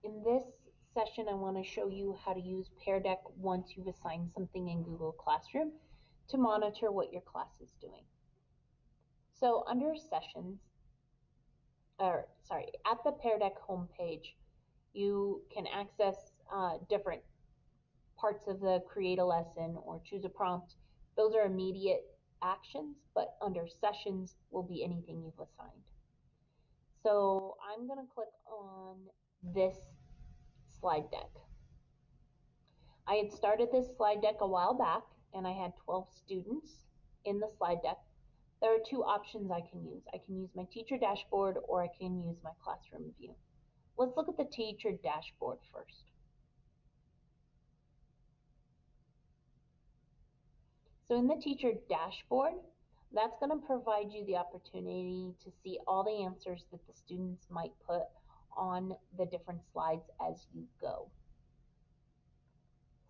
In this session, I want to show you how to use Peardeck once you've assigned something in Google Classroom to monitor what your class is doing. So under sessions, at the Peardeck homepage, you can access different parts of the create a lesson or choose a prompt. Those are immediate actions, but under sessions will be anything you've assigned. So I'm going to click on this slide deck. I had started this slide deck a while back and I had 12 students in the slide deck. There are two options I can use. I can use my teacher dashboard or I can use my classroom view. Let's look at the teacher dashboard first. So in the teacher dashboard, that's going to provide you the opportunity to see all the answers that the students might put on the different slides as you go.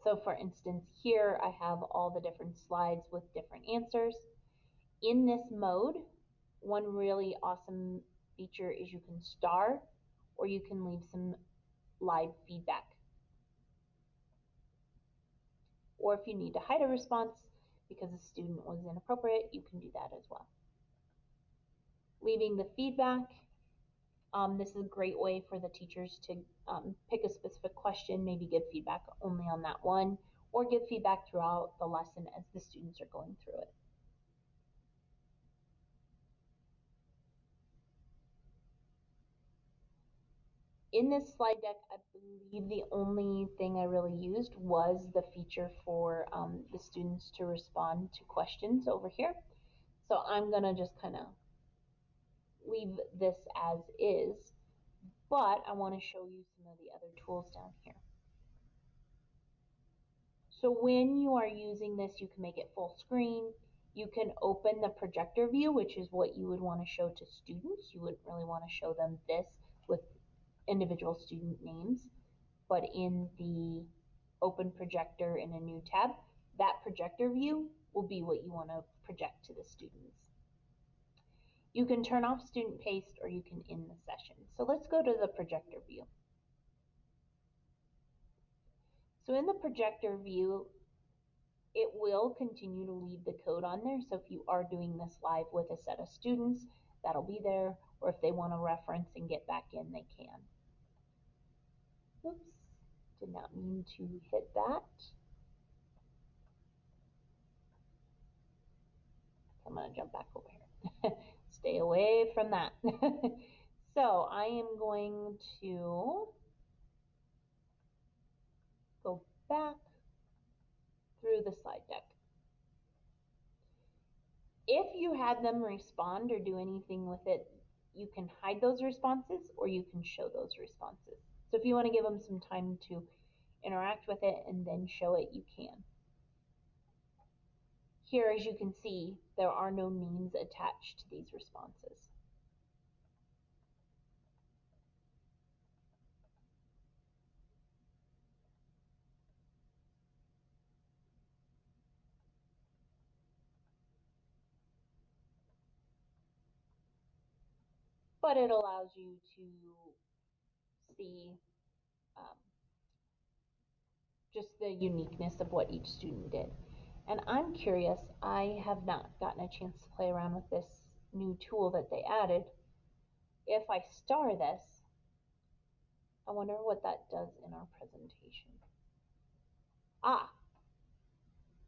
So for instance, here I have all the different slides with different answers. In this mode, one really awesome feature is you can star or you can leave some live feedback. Or if you need to hide a response because a student was inappropriate, you can do that as well. Leaving the feedback, this is a great way for the teachers to pick a specific question, maybe give feedback only on that one, or give feedback throughout the lesson as the students are going through it. In this slide deck, I believe the only thing I really used was the feature for the students to respond to questions over here. So I'm going to just kind of leave this as is, but I want to show you some of the other tools down here. So when you are using this, you can make it full screen. You can open the projector view, which is what you would want to show to students. You wouldn't really want to show them this with individual student names. But in the open projector in a new tab, that projector view will be what you want to project to the students. You can turn off student paste or you can end the session. So let's go to the projector view. So in the projector view, it will continue to leave the code on there. So if you are doing this live with a set of students, that'll be there. Or if they want to reference and get back in, they can. Oops, did not mean to hit that. I'm going to jump back over here. Stay away from that. So I am going to go back through the slide deck. If you had them respond or do anything with it, you can hide those responses or you can show those responses. So if you want to give them some time to interact with it and then show it, you can. Here, as you can see, there are no names attached to these responses. But it allows you to see just the uniqueness of what each student did. And I'm curious, I have not gotten a chance to play around with this new tool that they added. If I star this, I wonder what that does in our presentation. Ah,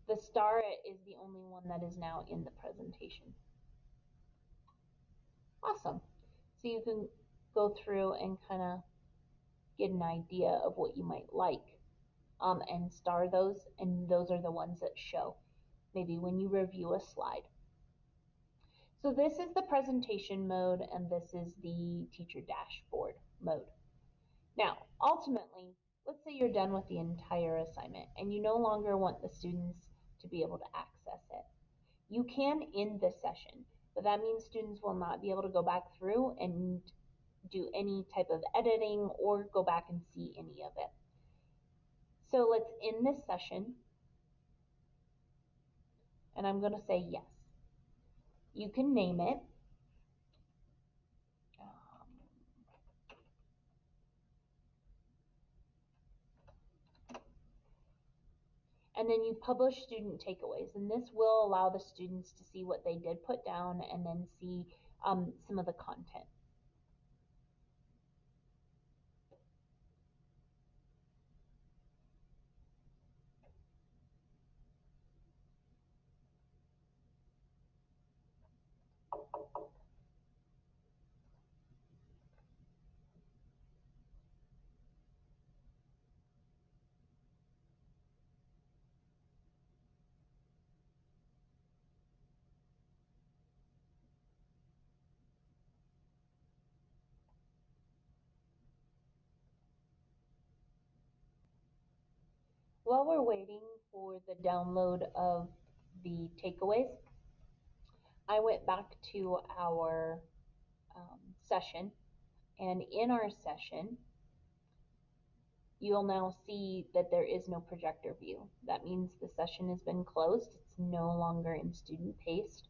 the star is the only one that is now in the presentation. Awesome. So you can go through and kind of get an idea of what you might like and star those, and those are the ones that show maybe when you review a slide. So this is the presentation mode and this is the teacher dashboard mode. Now, ultimately, let's say you're done with the entire assignment and you no longer want the students to be able to access it. You can end this session, but that means students will not be able to go back through and do any type of editing or go back and see any of it. So let's end this session, and I'm going to say yes. You can name it. And then you publish student takeaways, and this will allow the students to see what they did put down and then see some of the content. While we're waiting for the download of the takeaways, I went back to our session, and in our session, you'll now see that there is no projector view. That means the session has been closed. It's no longer in student paced.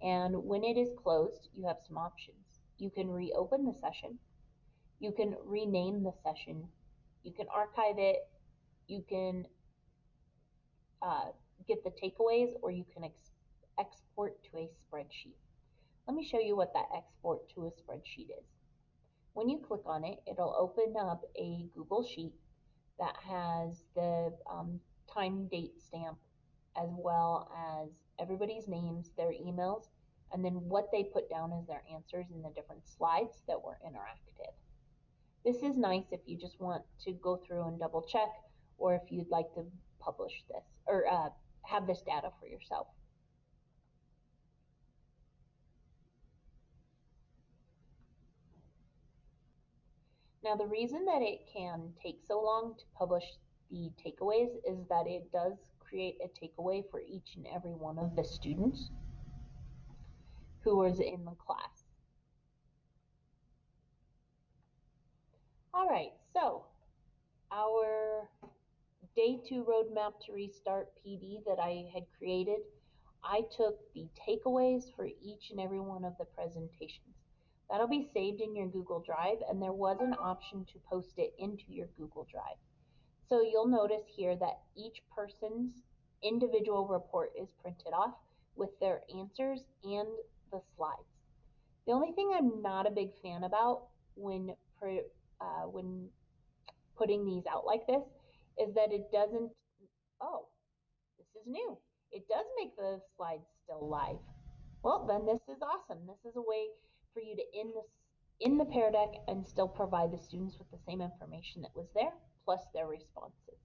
And when it is closed, you have some options. You can reopen the session. You can rename the session. You can archive it. You can uh, get the takeaways, or you can export to a spreadsheet. Let me show you what that export to a spreadsheet is. When you click on it, it'll open up a Google Sheet that has the time date stamp, as well as everybody's names, their emails, and then what they put down as their answers in the different slides that were interactive. This is nice if you just want to go through and double check, or if you'd like to publish this or have this data for yourself. Now, the reason that it can take so long to publish the takeaways is that it does create a takeaway for each and every one of the students who was in the class. All right, so our day 2 roadmap to restart PD that I had created, I took the takeaways for each and every one of the presentations. That'll be saved in your Google Drive, and there was an option to post it into your Google Drive. So you'll notice here that each person's individual report is printed off with their answers and the slides. The only thing I'm not a big fan about when putting these out like this is that it doesn't, oh, this is new. It does make the slides still live. Well, then this is awesome. This is a way for you to in the Peardeck and still provide the students with the same information that was there, plus their responses.